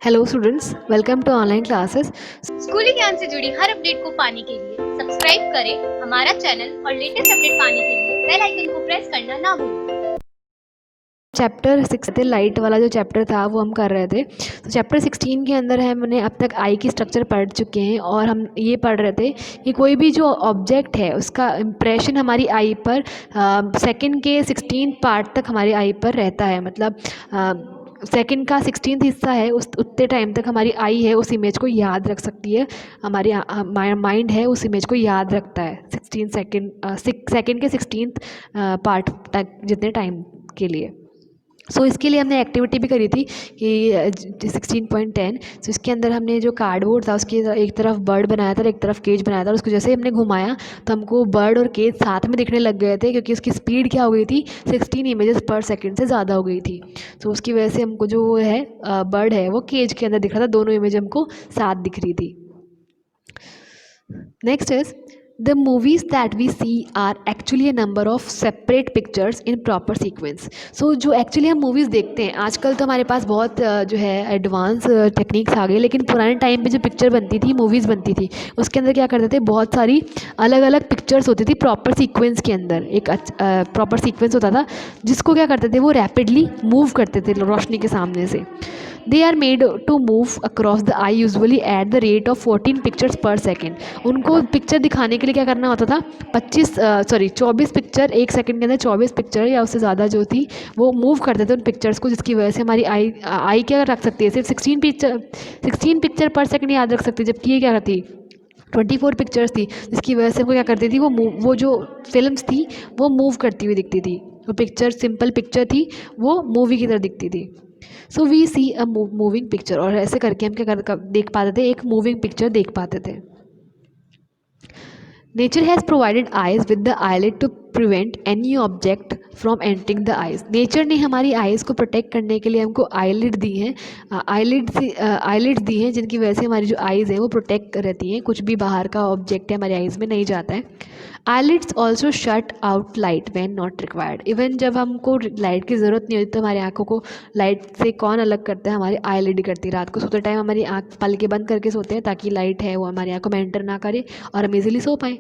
Hello students, welcome to online classes. स्कूली ज्ञान से जुड़ी हर अपडेट को पाने के लिए सब्सक्राइब करें हमारा चैनल और लेटेस्ट अपडेट पाने के लिए बेल आइकन को प्रेस करना ना भूलें। चैप्टर 6 लाइट वाला जो चैप्टर था वो हम कर रहे थे। तो चैप्टर 16 के अंदर हमने अब तक आई की स्ट्रक्चर पढ़ चुके हैं और हम ये पढ़ रहे थे कि कोई भी जो ऑब्जेक्ट है उसका इम्प्रेशन हमारी आई पर सेकंड के 16 पार्ट तक हमारी आई पर रहता है। मतलब सेकंड का 16th हिस्सा है, उस उतने टाइम तक हमारी आई है उस इमेज को याद रख सकती है। हमारी माइंड है उस इमेज को याद रखता है 16 सेकंड के 16th पार्ट तक जितने टाइम के लिए। सो इसके लिए हमने एक्टिविटी भी करी थी कि 16.10। सो इसके अंदर हमने जो कार्डबोर्ड था उसकी एक तरफ बर्ड बनाया था और एक तरफ केज बनाया था और उसको जैसे ही हमने घुमाया तो हमको बर्ड और केज साथ में दिखने लग गए थे, क्योंकि उसकी स्पीड क्या हो गई थी 16 इमेजेस पर सेकंड से ज़्यादा हो गई थी। तो उसकी वजह से हमको जो वो है बर्ड है वो केज के अंदर दिख रहा था, दोनों इमेज हमको साथ दिख रही थी। Next is the movies that we see are actually a number of separate pictures in proper sequence. So जो एक्चुअली हम मूवीज़ देखते हैं आजकल तो हमारे पास बहुत जो है एडवांस टेक्निक्स आ गई, लेकिन पुराने टाइम पे जो पिक्चर बनती थी, मूवीज़ बनती थी, उसके अंदर क्या करते थे, बहुत सारी अलग अलग पिक्चर्स होती थी प्रॉपर सीक्वेंस के अंदर। एक प्रॉपर सीक्वेंस होता था जिसको क्या करते थे वो रैपिडली मूव करते थे रोशनी के सामने से। They are made to move across the eye usually at the rate of 14 pictures per second. उनको पिक्चर दिखाने के लिए क्या करना होता था, 24 पिक्चर एक सेकंड के अंदर 24 पिक्चर या उससे ज़्यादा जो थी वो मूव करते थे उन पिक्चर्स को, जिसकी वजह से हमारी आई क्या रख सकती है, सिर्फ 16 पिक्चर पर सेकंड याद रख सकती है, जबकि ये क्या करती 24 पिक्चर्स थी, जिसकी वजह से वो क्या करती थी वो जो फिल्म्स थी वो मूव करती हुई दिखती थी। वो पिक्चर सिंपल पिक्चर थी, वो मूवी की तरह दिखती थी। So we see a moving picture, और ऐसे करके हम क्या देख पाते थे, एक मूविंग पिक्चर देख पाते थे। Nature has provided eyes with the eyelid to prevent any object from entering the eyes. Nature ने हमारी आइज़ को प्रोटेक्ट करने के लिए हमको आईलिड दी हैं, आईलिड्स दी हैं, जिनकी वजह से हमारी जो आइज़ हैं वो प्रोटेक्ट रहती हैं, कुछ भी बाहर का ऑब्जेक्ट है हमारी आइज़ में नहीं जाता है। Eyelids also shut out light when not required. Even जब हमको लाइट की ज़रूरत नहीं होती तो हमारी आँखों को लाइट से कौन अलग करता है, हमारी आईलिड करती है। रात को सोते टाइम हमारी आँख पलके बंद करके सोते हैं ताकि लाइट है वो हमारी आँखों में एंटर ना करे और हम इजीली सो पाएँ।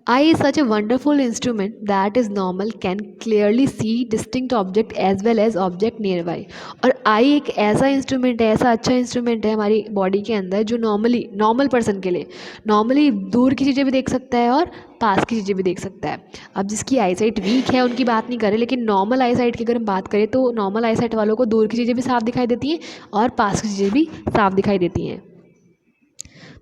Eye is such a wonderful instrument that is normal can clearly see distinct object as well as object nearby. और आई एक ऐसा इंस्ट्रूमेंट है, ऐसा अच्छा इंस्ट्रूमेंट है हमारी बॉडी के अंदर जो नॉर्मल पर्सन के लिए नॉर्मली दूर की चीज़ें भी देख सकता है और पास की चीज़ें भी देख सकता है। अब जिसकी आई साइट वीक है उनकी बात नहीं करें, लेकिन नॉर्मल आई साइट की अगर हम बात करें तो नॉर्मल आई साइट वालों को दूर की चीज़ें भी साफ दिखाई देती हैं और पास की चीज़ें भी साफ दिखाई देती हैं।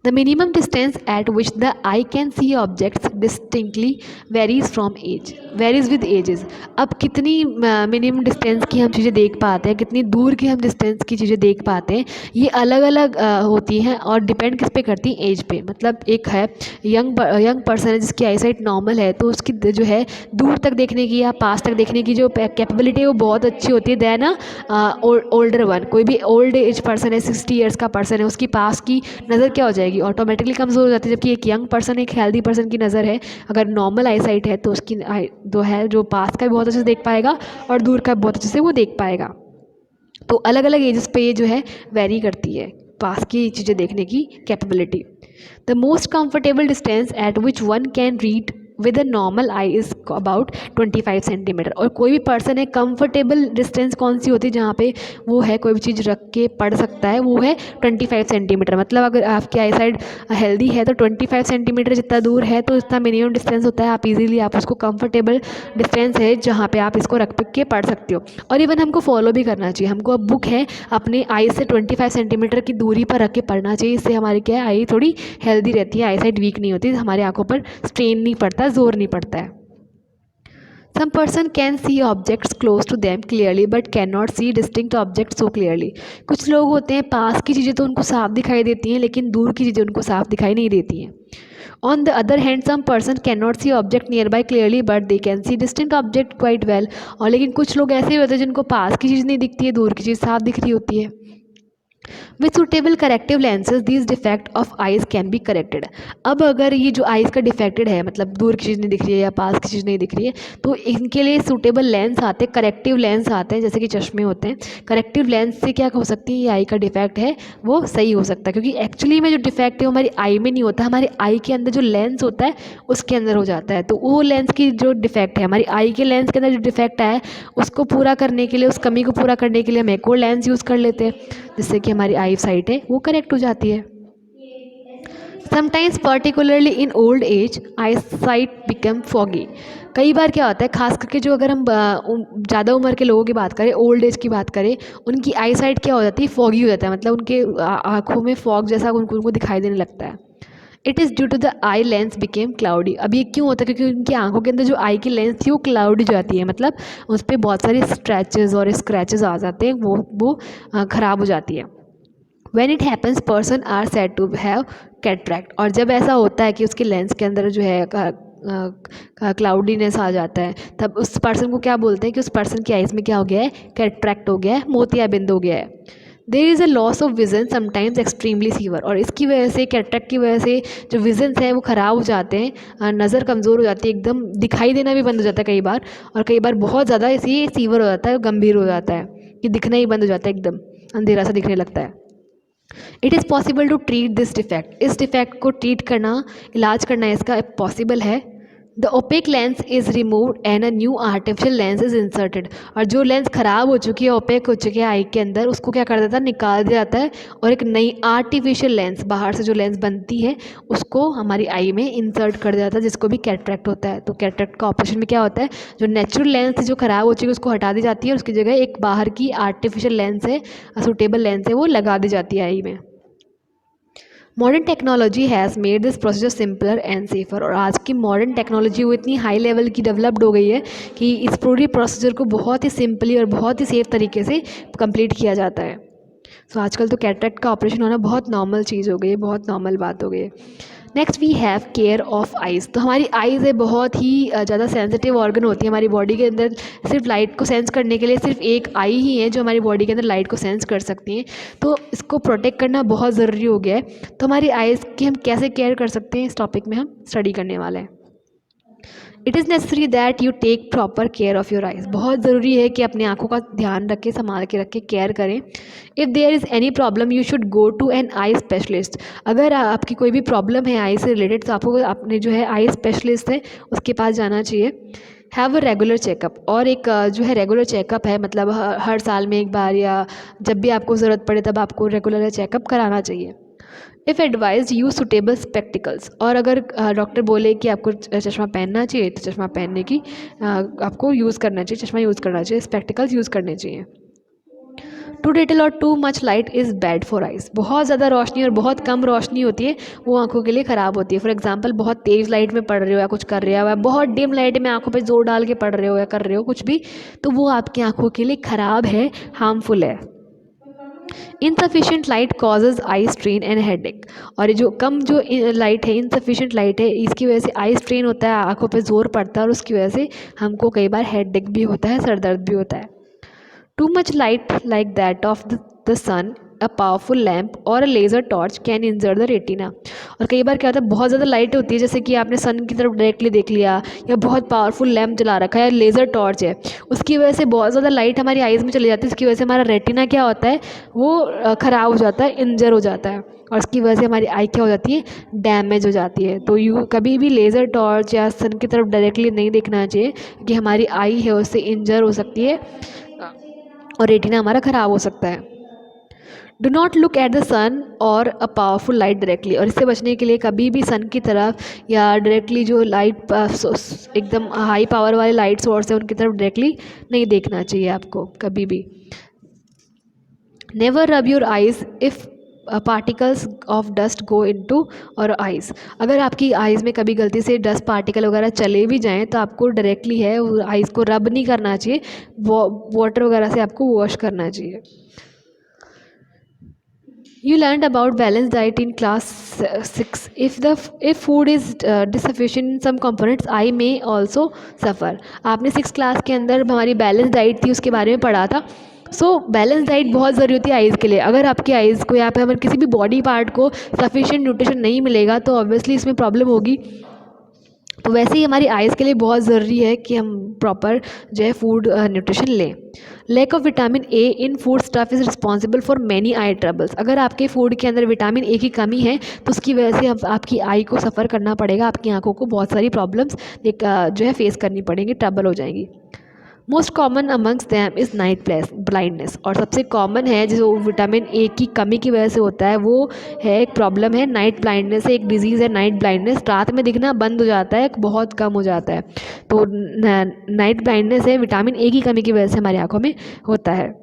The minimum distance at which the eye can see objects distinctly varies with ages. अब कितनी मिनिमम डिस्टेंस की हम चीज़ें देख पाते हैं, कितनी दूर की हम डिस्टेंस की चीज़ें देख पाते हैं, ये अलग अलग होती हैं और डिपेंड किस पे करती हैं, एज पे। मतलब एक है यंग पर्सन है जिसकी आई साइट नॉर्मल है तो उसकी जो है दूर तक देखने की या पास तक देखने की जो कैपेबिलिटी है वो बहुत अच्छी होती है देन ओल्डर वन। कोई भी ओल्ड एज पर्सन है, 60 ईयर्स का पर्सन है, उसकी पास की नज़र क्या हो जाएगी, ऑटोमेटिकली कमज़ोर हो जाती है। जबकि एक यंग पर्सन, एक हेल्दी पर्सन की नज़र है अगर नॉर्मल आई साइट है तो उसकी जो है जो पास का भी बहुत अच्छे से देख पाएगा और दूर का भी बहुत अच्छे से वो देख पाएगा। तो अलग अलग एजेस पे ये जो है वेरी करती है पास की चीज़ें देखने की capability. The most comfortable distance eight which one can read with a normal I is about 25 centimetre. और कोई भी पर्सन है, कंफर्टेबल डिस्टेंस कौन सी होती है जहाँ पे वो है कोई भी चीज़ रख के पढ़ सकता है, वो है 25 सेंटीमीटर। मतलब अगर आपकी आई साइड हेल्दी है तो 25 सेंटीमीटर जितना दूर है तो इतना मिनिमम डिस्टेंस होता है, आप इजीली आप उसको कंफर्टेबल डिस्टेंस है जहाँ पे आप इसको रख के पढ़ सकते हो। और इवन हमको फॉलो भी करना चाहिए, हमको अब बुक है अपने आई से 25 सेंटीमीटर की दूरी पर रख के पढ़ना चाहिए। इससे हमारी क्या है, आई थोड़ी हेल्दी रहती है, आई साइड वीक नहीं होती, हमारे आंखों पर स्ट्रेन नहीं पड़ता, जोर नहीं पड़ता है। Some person can see objects close to them clearly but cannot see distinct objects so clearly. कुछ लोग होते हैं पास की चीज़ें तो उनको साफ दिखाई देती हैं लेकिन दूर की चीज़ें उनको साफ दिखाई नहीं देती हैं। On the other hand, some person cannot see object nearby clearly but they can see distinct object quite well. और लेकिन कुछ लोग ऐसे भी होते हैं जिनको पास की चीज़ नहीं दिखती है, दूर की चीज़ साफ दिख रही होती है। With suitable corrective lenses this defect of eyes can be corrected. अब अगर ये जो आइज़ का डिफेक्टेड है, मतलब दूर की चीज़ नहीं दिख रही है या पास की चीज़ नहीं दिख रही है, तो इनके लिए सूटेबल लेंस आते हैं, करेक्टिव लेंस आते हैं, जैसे कि चश्मे होते हैं। करेक्टिव लेंस से क्या हो सकती है, ये आई का डिफेक्ट है वो सही हो सकता है, क्योंकि एक्चुअली में जो डिफेक्ट है वो हमारी आई में नहीं होता, हमारे आई के अंदर जो लेंस होता है उसके अंदर हो जाता है। तो वो लेंस की जो डिफेक्ट है, हमारी आई के लेंस के अंदर जो डिफेक्ट है, उसको पूरा करने के लिए, उस कमी को पूरा करने के लिए हम एक और लेंस यूज़ कर लेते हैं, जिससे कि हमारी आई साइट है वो करेक्ट हो जाती है। Sometimes particularly in old age eyesight become foggy. कई बार क्या होता है, खास करके जो अगर हम ज़्यादा उम्र के लोगों की बात करें, ओल्ड एज की बात करें, उनकी आई साइट क्या हो जाती है, फॉगी हो जाता है, मतलब उनके आँखों में फॉग जैसा उनको दिखाई देने लगता है। It is due to the eye lens became cloudy. अब ये क्यों होता है, क्योंकि उनकी आंखों के अंदर जो आई की लेंस थी वो क्लाउडी हो जाती है, मतलब उस पर बहुत सारे स्क्रैचेस और स्क्रैचेस आ जाते हैं, वो ख़राब हो जाती है। When it happens, person are said to have cataract। और जब ऐसा होता है कि उसके लेंस के अंदर जो है क्लाउडीनेस आ जाता है, तब उस पर्सन को क्या बोलते हैं कि उस पर्सन की आइज़ में क्या हो गया है, कैटरैक्ट हो गया है, मोतियाबिंद हो गया है। There is a loss of vision sometimes extremely severe. और इसकी वजह से, कैटरैक्ट की वजह से जो विजन्स हैं वो ख़राब हो जाते हैं, नज़र कमज़ोर हो जाती है, एकदम दिखाई देना भी बंद हो जाता है कई बार, और कई बार बहुत ज़्यादा इसी सीवर हो जाता है, गंभीर हो जाता है कि दिखना ही बंद हो जाता है, एकदम अंधेरा सा दिखने लगता है। It is possible to treat this defect. इस डिफेक्ट को ट्रीट करना, इलाज करना इसका पॉसिबल है। The opaque lens is removed and a new artificial lens is inserted. और जो लेंस ख़राब हो चुकी है, ओपेक हो चुकी है आई के अंदर, उसको क्या कर देता है, निकाल दिया जाता है, और एक नई आर्टिफिशियल लेंस, बाहर से जो लेंस बनती है उसको हमारी आई में इंसर्ट कर दिया जाता है, जिसको भी कैटरैक्ट होता है। तो कैटरैक्ट का ऑपरेशन में क्या होता है, जो नेचुरल लेंस जो ख़राब हो चुकी है उसको हटा दी जाती है, और उसकी जगह एक बाहर की आर्टिफिशियल लेंस है, सूटेबल लेंस है, वो लगा दी जाती है आई में। Modern technology has made this procedure simpler and safer. और आज की मॉडर्न टेक्नोलॉजी वो इतनी हाई लेवल की डेवलप्ड हो गई है कि इस पूरी प्रोसीजर को बहुत ही सिंपली और बहुत ही सेफ तरीके से कंप्लीट किया जाता है। सो आजकल तो कैटरैक्ट का ऑपरेशन होना बहुत नॉर्मल चीज़ हो गई है, बहुत नॉर्मल बात हो गई है। Next we have care of eyes. तो हमारी आइज़ है बहुत ही ज़्यादा सेंसिटिव ऑर्गन होती है हमारी बॉडी के अंदर। सिर्फ लाइट को सेंस करने के लिए सिर्फ एक आई ही है जो हमारी बॉडी के अंदर लाइट को सेंस कर सकती हैं। तो इसको प्रोटेक्ट करना बहुत ज़रूरी हो गया है। तो हमारी आइज़ की हम कैसे केयर कर सकते हैं, इस टॉपिक में हम स्टडी करने वाले हैं। It is necessary that you take proper care of your eyes. बहुत ज़रूरी है कि अपने आँखों का ध्यान रखें, संभाल के रखें, केयर करें। If there is any problem you should go to an eye specialist. अगर आपकी कोई भी प्रॉब्लम है आई से रिलेटेड, तो आपको अपने जो है आई स्पेशलिस्ट है उसके पास जाना चाहिए। Have a regular checkup. और एक जो है रेगुलर चेकअप है, मतलब हर साल में एक बार या जब भी आपको ज़रूरत पड़े तब आपको रेगुलर चेकअप कराना चाहिए। If advise use suitable spectacles. और अगर डॉक्टर बोले कि आपको चश्मा पहनना चाहिए तो चश्मा पहनने की आपको यूज़ करना चाहिए, चश्मा यूज़ करना चाहिए, स्पेक्टिकल्स यूज़ करने चाहिए। टू लिटिल और to much light is bad for eyes. बहुत ज़्यादा रोशनी और बहुत कम रोशनी होती है वो आंखों के लिए ख़राब होती है। फॉर एग्जांपल, बहुत तेज़ लाइट में पढ़ रहे हो या कुछ कर रहे हो, या बहुत डिम लाइट में आंखों पे जोर डाल के पढ़ रहे हो या कर रहे हो कुछ भी, तो वो आपकी आंखों के लिए ख़राब है, हार्मफुल है। Insufficient light causes eye strain and headache. और जो कम जो लाइट है, इनसफिशिएंट लाइट है, इसकी वजह से आई स्ट्रेन होता है, आंखों पे जोर पड़ता है, और उसकी वजह से हमको कई बार हेडेक भी होता है, सर दर्द भी होता है। Too much light like that of the sun, a powerful lamp और a laser torch can injure the retina. और कई बार क्या होता है, बहुत ज़्यादा लाइट होती है, जैसे कि आपने सन की तरफ डायरेक्टली देख लिया, या बहुत पावरफुल लैम्प जला रखा है, लेज़र टॉर्च है, उसकी वजह से बहुत ज़्यादा लाइट हमारी आइज़ में चली जाती है, उसकी वजह से हमारा रेटिना क्या होता है, वो ख़राब हो जाता है, इंजर हो जाता है, और उसकी वजह से हमारी आई क्या हो जाती है, डैमेज हो जाती है। तो कभी भी लेज़र टॉर्च या सन की तरफ डायरेक्टली नहीं देखना चाहिए, क्योंकि हमारी आई है उससे इंजर हो सकती है और रेटिना हमारा ख़राब हो सकता है। Do not look at the sun और अ पावरफुल लाइट डायरेक्टली। और इससे बचने के लिए कभी भी सन की तरफ या डायरेक्टली जो लाइट एकदम हाई पावर वाले लाइट सोर्स है उनकी तरफ डायरेक्टली नहीं देखना चाहिए आपको कभी भी। Never rub your eyes if particles of dust go into और आइज़। अगर आपकी आइज़ में कभी गलती से डस्ट पार्टिकल वगैरह चले भी जाएं तो आपको डायरेक्टली है आइज़ को रब नहीं करना चाहिए, वाटर वगैरह से आपको वॉश करना चाहिए। You learned about balanced diet in class 6. If food is deficient in some components, I may also suffer. आपने 6 क्लास के अंदर हमारी बैलेंस डाइट थी उसके बारे में पढ़ा था सो बैलेंस डाइट बहुत ज़रूरी होती है आइज़ के लिए। अगर आपकी आइज़ को यहाँ पे हमें किसी भी बॉडी पार्ट को सफिशिएंट न्यूट्रिशन नहीं मिलेगा तो ऑब्वियसली इसमें प्रॉब्लम होगी। तो वैसे ही हमारी आइज़ के लिए बहुत ज़रूरी है कि हम प्रॉपर जो है फूड न्यूट्रिशन लें। Lack of vitamin A in foodstuff is responsible for many eye troubles. अगर आपके फूड के अंदर विटामिन ए की कमी है तो उसकी वजह से आपकी आई को सफ़र करना पड़ेगा, आपकी आंखों को बहुत सारी प्रॉब्लम्स एक जो है फेस करनी पड़ेंगी, ट्रबल हो जाएंगी। Most common amongst them is night blindness. और सबसे कॉमन है जो विटामिन ए की कमी की वजह से होता है वो है एक प्रॉब्लम है नाइट ब्लाइंडनेस है, एक डिजीज़ है नाइट ब्लाइंडनेस। रात में दिखना बंद हो जाता है, बहुत कम हो जाता है। तो नाइट ब्लाइंडनेस है विटामिन ए की कमी की वजह से हमारी आँखों में होता है।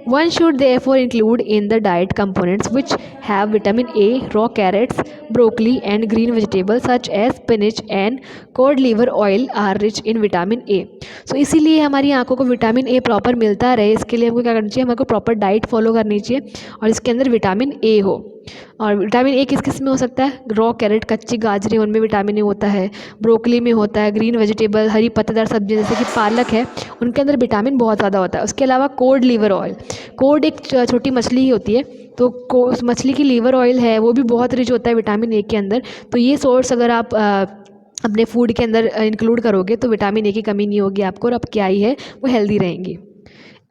One should therefore include in the diet components which have vitamin A, raw carrots, broccoli and green vegetables such as spinach and cod liver oil are rich in vitamin A. So इसीलिए हमारी आंखों को vitamin A proper मिलता रहे, इसके लिए हमको क्या करना चाहिए, हमको प्रॉपर डाइट फॉलो करनी चाहिए और इसके अंदर विटामिन ए हो। और विटामिन ए किस किस में हो सकता है, रॉ कैरेट कच्ची गाजरें उनमें विटामिन ए होता है, ब्रोकली में होता है, ग्रीन वेजिटेबल हरी पत्तेदार सब्जी जैसे कि पालक है उनके अंदर विटामिन बहुत ज़्यादा होता है। उसके अलावा कोड लीवर ऑयल, कोड एक छोटी मछली ही होती है तो उस मछली की लीवर ऑयल है वो भी बहुत रिच होता है विटामिन ए के अंदर। तो ये सोर्स अगर आप अपने फूड के अंदर इंक्लूड करोगे तो विटामिन ए की कमी नहीं होगी आपको और आपकी आई है वो हेल्दी रहेंगी।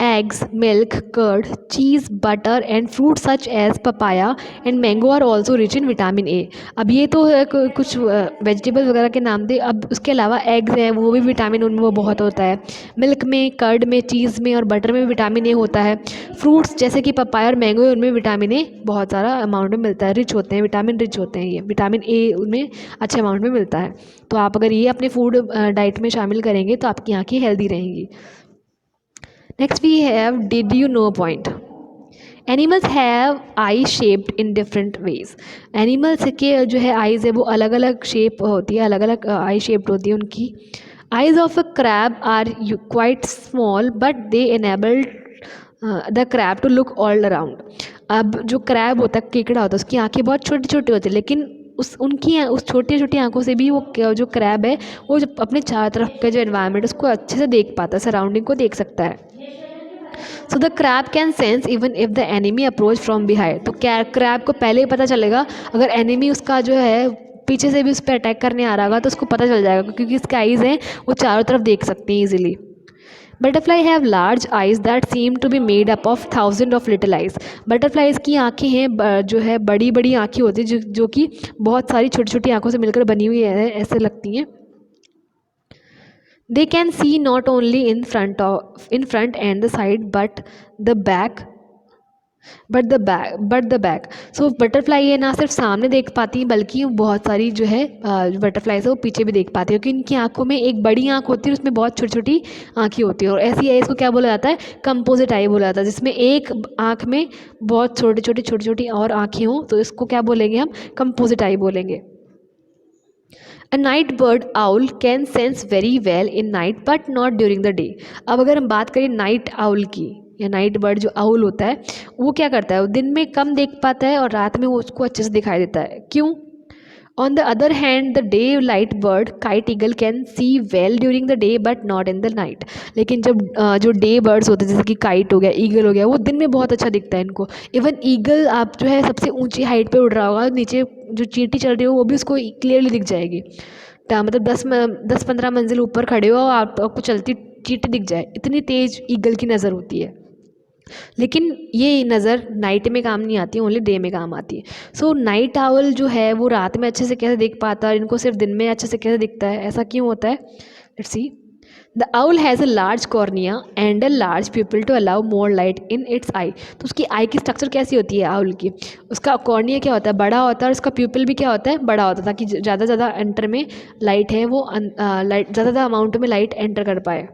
Eggs, milk, curd, cheese, butter and fruits such as papaya and mango are also rich in vitamin A। अब ये तो कुछ वेजिटेबल्स वगैरह के नाम थे। अब उसके अलावा एग्स हैं वो भी विटामिन उनमें वो बहुत होता है। मिल्क में, कर्ड में, चीज़ में और बटर में भी विटामिन ए होता है। फ्रूट्स जैसे कि पपाया और मैंगो है उनमें विटामिन ए बहुत सारा अमाउंट में मिलता है, रिच होते हैं, विटामिन रिच होते हैं, ये विटामिन ए उनमें अच्छे अमाउंट में मिलता है। तो आप अगर ये अपने फूड डाइट में शामिल करेंगे तो आपकी आँखें हेल्दी रहेंगी। Next we have did you know point। Animals have I shaped in different ways. Animals के जो है आइज़ है वो अलग अलग शेप होती है, अलग अलग आई शेप्ड होती है उनकी। Eyes of a crab are quite small but they enable the crab to look all around. अब जो क्रैब होता है, केकड़ा होता है, उसकी आँखें बहुत छोटी छोटी होती है लेकिन उस छोटी छोटी आँखों से भी वो जो क्रैब है वो जब अपने चारों तरफ का जो एनवायरनमेंट उसको अच्छे से देख पाता है, सराउंडिंग को देख सकता है। So the crab can sense even if the enemy approach from behind. तो क्रैब को पहले ही पता चलेगा अगर एनिमी उसका जो है पीछे से भी उस पर अटैक करने आ रहा होगा तो उसको पता चल जाएगा क्योंकि इसके आइज़ हैं वो चारों तरफ देख सकती हैं easily. Butterfly have large eyes that seem to be made up of thousand of little eyes. Butterflies की आँखें हैं जो है बड़ी बड़ी आँखें होती हैं जो कि बहुत सारी छोटी छोटी आँखों से मिलकर बनी हुई है, ऐसे लगती हैं। They can see not only in front and the side but the back। So butterfly है ना सिर्फ सामने देख पाती हैं बल्कि बहुत सारी जो है बटरफ्लाइज है वो पीछे भी देख पाती है क्योंकि इनकी आंखों में एक बड़ी आंख होती है उसमें बहुत छोटी छोटी आंखें होती है और ऐसी है इसको क्या बोला जाता है, कंपोजिट आई बोला जाता है, जिसमें एक आंख में बहुत छोटी छोटी और आंखें हों तो इसको क्या बोलेंगे हम, कंपोजिट आई बोलेंगे। A night bird owl can sense very well in night but not during the day। अब अगर हम बात करें नाइट आउल की या नाइट बर्ड जो आउल होता है वो क्या करता है, वो दिन में कम देख पाता है और रात में वो उसको अच्छे से दिखाई देता है। क्यों? On the other hand the day light bird kite eagle can see well during the day but not in the night. लेकिन जब जो डे बर्ड्स होते हैं जैसे कि काइट हो गया, ईगल हो गया, वो दिन में बहुत अच्छा दिखता है इनको। इवन ईगल आप जो है सबसे ऊंची हाइट पे उड़ रहा होगा, नीचे जो चींटी चल रही हो वो भी उसको क्लियरली दिख जाएगी। मतलब 10-15 मंजिल ऊपर खड़े हो आपको चलती चींटी दिख जाए, इतनी तेज़ ईगल की नज़र होती है। लेकिन ये नज़र नाइट में काम नहीं आती, ओनली डे में काम आती है। सो नाइट आउल जो है वो रात में अच्छे से कैसे देख पाता है, इनको सिर्फ दिन में अच्छे से कैसे दिखता है, ऐसा क्यों होता है? Let's see. The owl has a large cornea and a large pupil to allow more light in its eye. तो उसकी आई की स्ट्रक्चर कैसी होती है आउल की, उसका कॉर्निया क्या होता है, बड़ा होता है और उसका प्यूपिल भी क्या होता है, बड़ा होता है ताकि ज़्यादा एंटर में लाइट है वो लाइट ज़्यादा अमाउंट में लाइट एंटर कर पाए।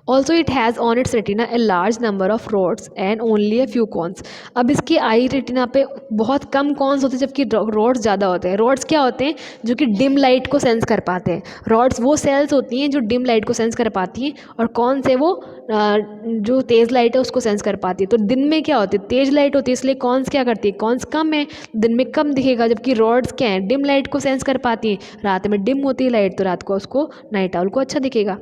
Also it has on its retina a large number of rods and only a few cones. अब इसकी आई रेटिना पे बहुत कम कॉन्स होते हैं जबकि रोड्स ज़्यादा होते हैं। रोड्स क्या होते हैं, जो कि डिम लाइट को सेंस कर पाते हैं। रोड्स वो सेल्स होती हैं जो डिम लाइट को सेंस कर पाती हैं और कौन से वो जो तेज़ लाइट है उसको सेंस कर पाती है। तो दिन में क्या होती है, तेज़ लाइट होती है, इसलिए कॉन्स क्या करती है, कॉन्स कम है, दिन में कम दिखेगा। जबकि रोड्स क्या है, डिम लाइट को सेंस कर पाती हैं, रात में डिम होती है लाइट तो रात को उसको नाइट आउल को अच्छा दिखेगा।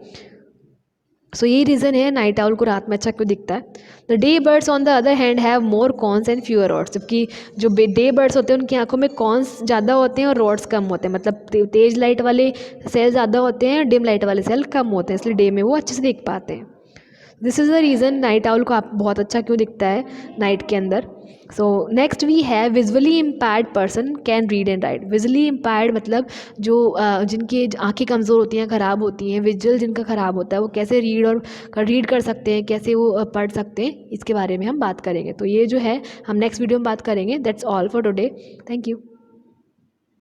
सो यही रीज़न है नाइट आउल को रात में अच्छा क्यों दिखता है। The day birds on the other hand have more cons and fewer rods, जबकि जो डे बर्ड्स होते हैं उनकी आंखों में कॉन्स ज़्यादा होते हैं और रॉड्स कम होते हैं, मतलब तेज लाइट वाले सेल ज़्यादा होते हैं, डिम लाइट वाले सेल कम होते हैं, इसलिए डे में वो अच्छे से देख पाते हैं। This is the reason night owl को आप बहुत अच्छा क्यों दिखता है नाइट के अंदर। So next we have visually impaired person can read and write. Visually impaired मतलब जो जिनकी आंखें कमज़ोर होती हैं, ख़राब होती हैं, विजुअल जिनका ख़राब होता है वो कैसे रीड कर सकते हैं, कैसे वो पढ़ सकते हैं, इसके बारे में हम बात करेंगे। तो ये जो है हम नेक्स्ट वीडियो में बात करेंगे। That's all for today. Thank you.